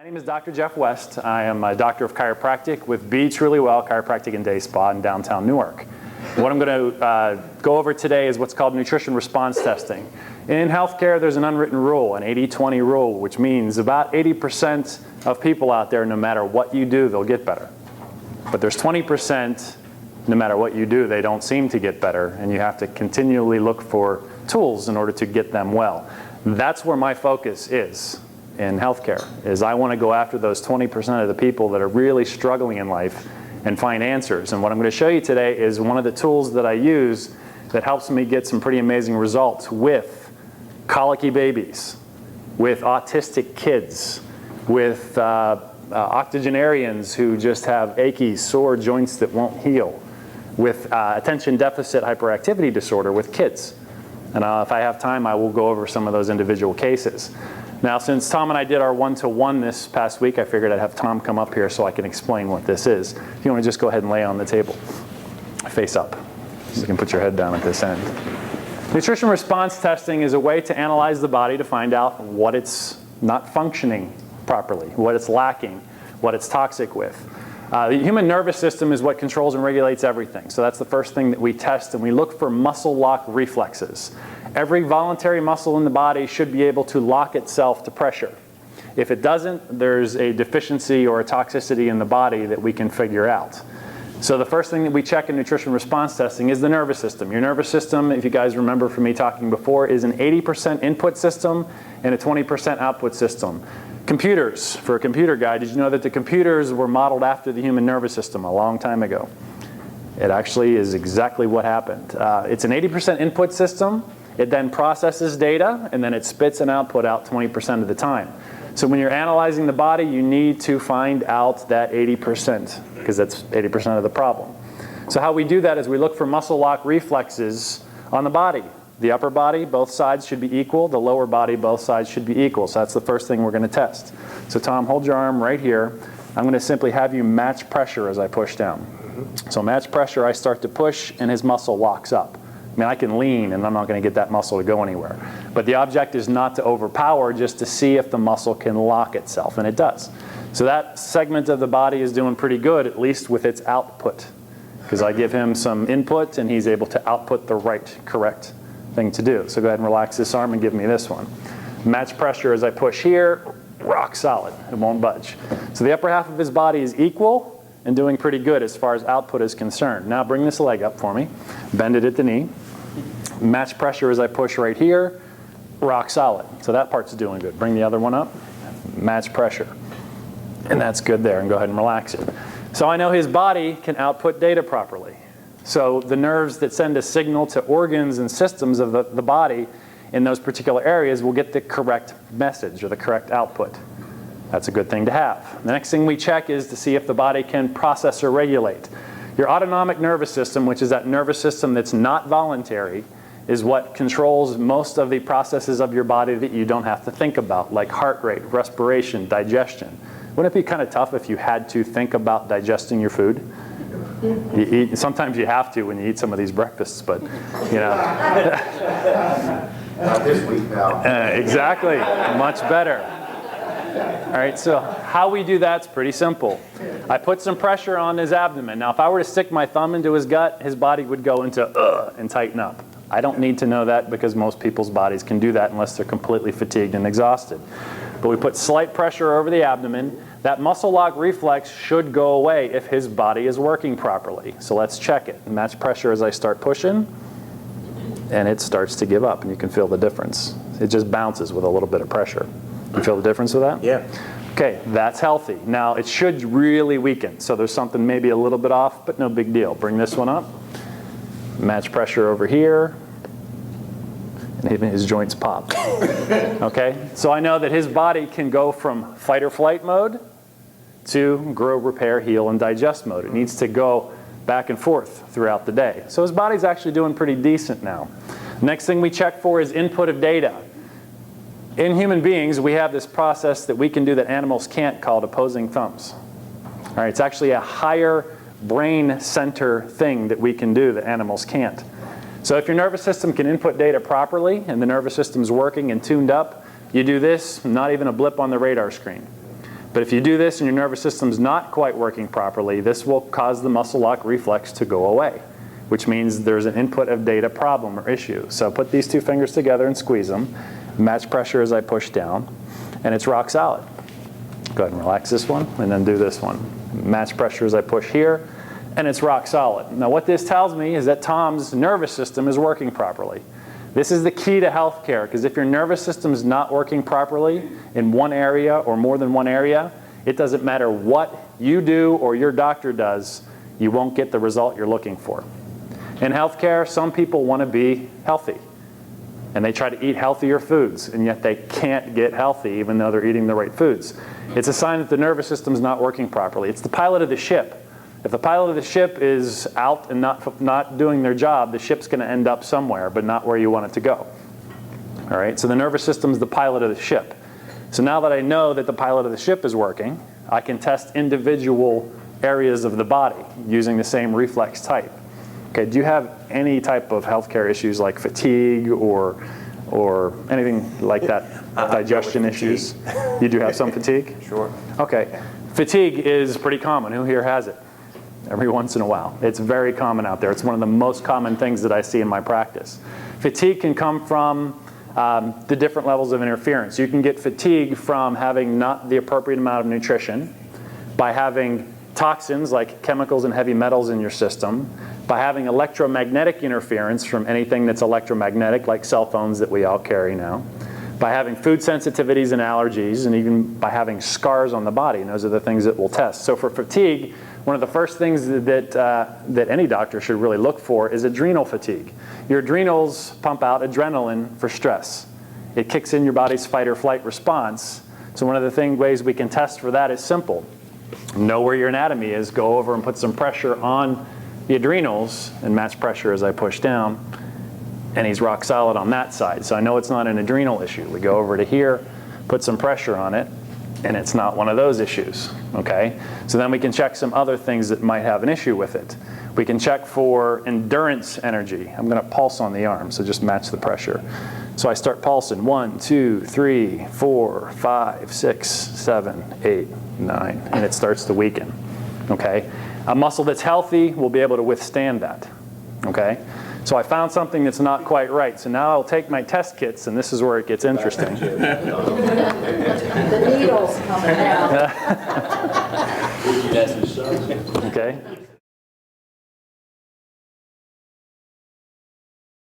My name is Dr. Jeff West. I am a doctor of chiropractic with Be Truly Well Chiropractic and Day Spa in downtown Newark. What I'm going to go over today is what's called nutrition response testing. In healthcare, there's an unwritten rule, an 80-20 rule, which means about 80% of people out there, no matter what you do, they'll get better. But there's 20%, no matter what you do, they don't seem to get better, and you have to continually look for tools in order to get them well. That's where my focus is in healthcare, is I want to go after those 20% of the people that are really struggling in life and find answers. And what I'm going to show you today is one of the tools that I use that helps me get some pretty amazing results with colicky babies, with autistic kids, with octogenarians who just have achy, sore joints that won't heal, with attention deficit hyperactivity disorder with kids. And if I have time, I will go over some of those individual cases. Now, since Tom and I did our one-to-one this past week, I figured I'd have Tom come up here so I can explain what this is. If you want to just go ahead and lay on the table, face up, so you can put your head down at this end. Nutrition response testing is a way to analyze the body to find out what it's not functioning properly, what it's lacking, what it's toxic with. The human nervous system is what controls and regulates everything. So that's the first thing that we test, and we look for muscle lock reflexes. Every voluntary muscle in the body should be able to lock itself to pressure. If it doesn't, there's a deficiency or a toxicity in the body that we can figure out. So the first thing that we check in nutrition response testing is the nervous system. Your nervous system, if you guys remember from me talking before, is an 80% input system and a 20% output system. Computers, for a computer guy, did you know that the computers were modeled after the human nervous system a long time ago? It actually is exactly what happened. It's an 80% input system. It then processes data, and then it spits an output out 20% of the time. So when you're analyzing the body, you need to find out that 80%, because that's 80% of the problem. So how we do that is we look for muscle lock reflexes on the body. The upper body, both sides should be equal. The lower body, both sides should be equal. So that's the first thing we're going to test. So Tom, hold your arm right here. I'm going to simply have you match pressure as I push down. So match pressure, I start to push, and his muscle locks up. I mean, I can lean, and I'm not going to get that muscle to go anywhere. But the object is not to overpower, just to see if the muscle can lock itself, and it does. So that segment of the body is doing pretty good, at least with its output, because I give him some input, and he's able to output the right, correct thing to do. So go ahead and relax this arm and give me this one. Match pressure as I push here, rock solid. It won't budge. So the upper half of his body is equal and doing pretty good as far as output is concerned. Now bring this leg up for me. Bend it at the knee. Match pressure as I push right here, rock solid. So that part's doing good. Bring the other one up. Match pressure. And that's good there. And go ahead and relax it. So I know his body can output data properly. So the nerves that send a signal to organs and systems of the body in those particular areas will get the correct message or the correct output. That's a good thing to have. The next thing we check is to see if the body can process or regulate. Your autonomic nervous system, which is that nervous system that's not voluntary, is what controls most of the processes of your body that you don't have to think about, like heart rate, respiration, digestion. Wouldn't it be kind of tough if you had to think about digesting your food? You eat, sometimes you have to when you eat some of these breakfasts, but you know. Not this week now. Exactly, much better. All right, so how we do that's pretty simple. I put some pressure on his abdomen. Now, if I were to stick my thumb into his gut, his body would go into and tighten up. I don't need to know that because most people's bodies can do that unless they're completely fatigued and exhausted. But we put slight pressure over the abdomen. That muscle lock reflex should go away if his body is working properly. So let's check it. Match pressure as I start pushing, and it starts to give up, and you can feel the difference. It just bounces with a little bit of pressure. You feel the difference with that? Yeah. Okay, that's healthy. Now, it should really weaken. So there's something maybe a little bit off, but no big deal. Bring this one up. Match pressure over here. And even his joints pop. Okay, so I know that his body can go from fight or flight mode to grow, repair, heal, and digest mode. It needs to go back and forth throughout the day. So his body's actually doing pretty decent now. Next thing we check for is input of data. In human beings, we have this process that we can do that animals can't called opposing thumbs. All right, it's actually a higher brain center thing that we can do that animals can't. So if your nervous system can input data properly and the nervous system's working and tuned up, you do this, not even a blip on the radar screen. But if you do this and your nervous system's not quite working properly, this will cause the muscle lock reflex to go away, which means there's an input of data problem or issue. So put these two fingers together and squeeze them. Match pressure as I push down, and it's rock solid. Go ahead and relax this one, and then do this one. Match pressure as I push here, and it's rock solid. Now what this tells me is that Tom's nervous system is working properly. This is the key to healthcare, because if your nervous system is not working properly in one area or more than one area, it doesn't matter what you do or your doctor does, you won't get the result you're looking for. In healthcare, some people want to be healthy, and they try to eat healthier foods, and yet they can't get healthy even though they're eating the right foods. It's a sign that the nervous system's not working properly. It's the pilot of the ship. If the pilot of the ship is out and not doing their job, the ship's going to end up somewhere, but not where you want it to go. All right, so the nervous system's the pilot of the ship. So now that I know that the pilot of the ship is working, I can test individual areas of the body using the same reflex type. Okay, do you have any type of healthcare issues like fatigue or anything like that? Digestion issues? You do have some fatigue? Sure. Okay. Fatigue is pretty common. Who here has it? Every once in a while. It's very common out there. It's one of the most common things that I see in my practice. Fatigue can come from the different levels of interference. You can get fatigue from having not the appropriate amount of nutrition, by having toxins like chemicals and heavy metals in your system, by having electromagnetic interference from anything that's electromagnetic, like cell phones that we all carry now, by having food sensitivities and allergies, and even by having scars on the body. And those are the things that we'll test. So for fatigue, one of the first things that any doctor should really look for is adrenal fatigue. Your adrenals pump out adrenaline for stress. It kicks in your body's fight or flight response. So one of the ways we can test for that is simple. Know where your anatomy is, go over and put some pressure on the adrenals and match pressure as I push down, and he's rock solid on that side. So I know it's not an adrenal issue. We go over to here, put some pressure on it, and it's not one of those issues, okay? So then we can check some other things that might have an issue with it. We can check for endurance energy. I'm gonna pulse on the arm, so just match the pressure. So I start pulsing, 1, 2, 3, 4, 5, 6, 7, 8, 9, and it starts to weaken, okay? A muscle that's healthy will be able to withstand that, okay? So I found something that's not quite right. So now I'll take my test kits, and this is where it gets interesting. The needle's coming out. Okay.